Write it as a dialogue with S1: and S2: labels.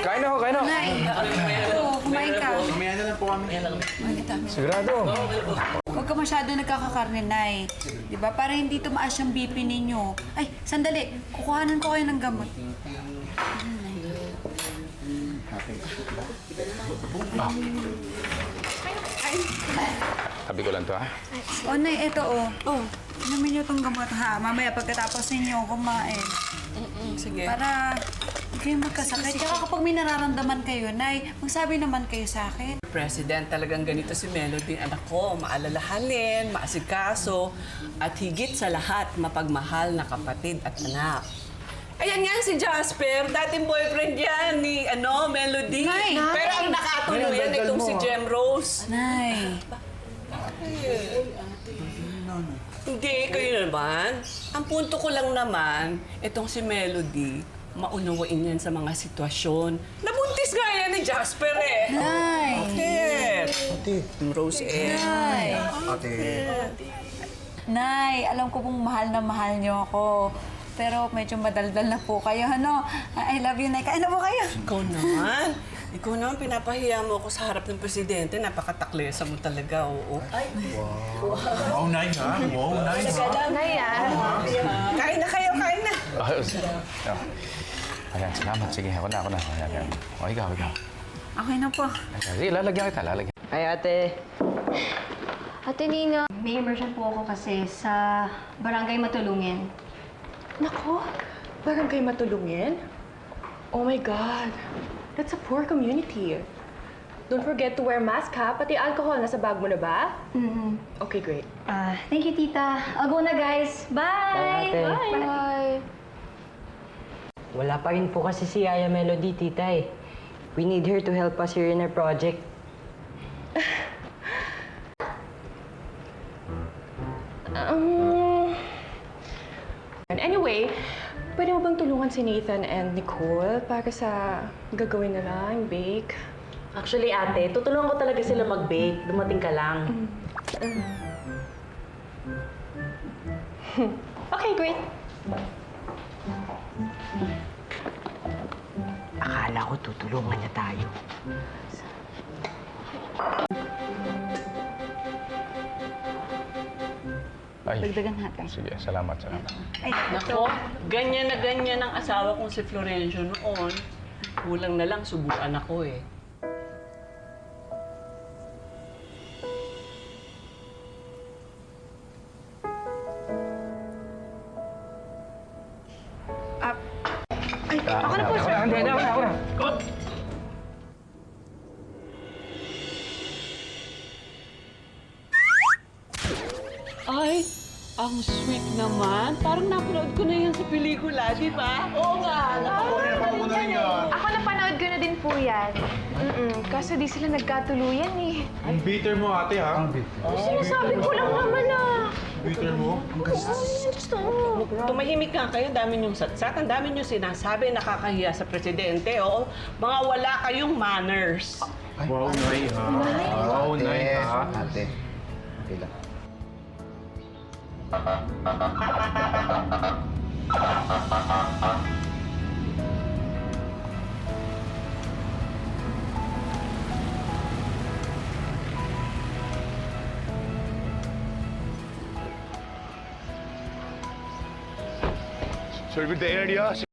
S1: Kain na ho, kain na ho.
S2: Nay, kumain ka.
S3: Mamaya na lang po kami.
S1: Sigurado.
S2: Huwag ka masyado nagkakakarne, Nay. Di ba? Para hindi tumaas yung BP ninyo. Ay, sandali. Kukuhanan ko kayo ng gamot.
S1: Tabi ko lang to, ha?
S2: O, Nay, eto, o. Oh, inumin niyo tong gamot, ha? Mamaya, pagkatapos ninyo kumain.
S4: Sige.
S2: Para hindi kayo magkasakit. Tsaka kapag may nararamdaman kayo, Nay, magsabi naman kayo sa akin.
S4: President, talagang ganito si Melody, anak ko. Maalalahanin, maasikaso, at higit sa lahat, mapagmahal na kapatid at anak. Ayan nga si Jasper, dating boyfriend yan ni Melody.
S2: Nay!
S4: Pero ang nakatuluyan itong si Jem Rose.
S2: Nay.
S4: Hindi, kayo naman. Ang punto ko lang naman, itong si Melody, maunawain yan sa mga sitwasyon. Nabuntis nga yan ni Jasper eh.
S2: Nay.
S4: Bakit? Rose eh.
S2: Nay. Nay, alam ko pong mahal na mahal niyo ako. Pero medyo madaldal na po kayo, ano? I love you, Nay. Kain na po kayo.
S4: Ikaw naman, pinapahiya mo ako sa harap ng presidente. Napakataklesa mo talaga, oo. Ay,
S3: Wow, Nay, ha? Wow, Nay, ha?
S4: kain na kayo, kain na.
S1: Ayan, salamat. Sige, ako na. Ayan. O, ikaw.
S2: Okay na po.
S1: Sige, lalagyan kita.
S5: Ay, ate.
S6: Ate Nina, may immersion po ako kasi sa Barangay Matulungin.
S5: Nako, barangay matulungin? Oh my God, that's a poor community. Don't forget to wear mask ha, pati alcohol, nasa bag mo na ba? Okay, great.
S6: Thank you, Tita. I'll go na, guys. Bye!
S5: Bye, ate.
S6: Bye!
S5: Wala pa rin po kasi si Yaya Melody, tita eh. We need her to help us here in our project. Anyway, pwede mo bang tulungan si Nathan and Nicole para sa gagawin nila, yung bake?
S7: Actually, ate, tutulungan ko talaga sila mag-bake. Dumating ka lang.
S5: Okay, great.
S7: Akala ko tutulungan niya tayo.
S1: Ay,
S2: Dagdagan natin.
S1: sige, salamat.
S2: Ay,
S4: Nako, ganyan na ganyan ang asawa kong si Florencio noon. Kulang na lang, subukan ako eh.
S2: ako na po, sir.
S1: Ako na.
S4: Ay, ang sweet naman. Parang napanood ko na yan sa pelikula, di ba? Oo nga.
S8: Ako napanood ko na din po yan. Kaso di sila nagkatuluyan eh.
S3: Ang bitter mo, ate, ha?
S8: Sinasabi ko lang naman ah.
S3: Bitter mo?
S4: Tumahimik nga kayo, dami niyong satsat, ang dami niyong sinasabi, nakakahiya sa presidente, oo. Mga wala kayong manners.
S3: Wow, Nay, ha? Wow, Nay, ha?
S9: Ate, okay lang.
S1: Sir, good day, Ernie.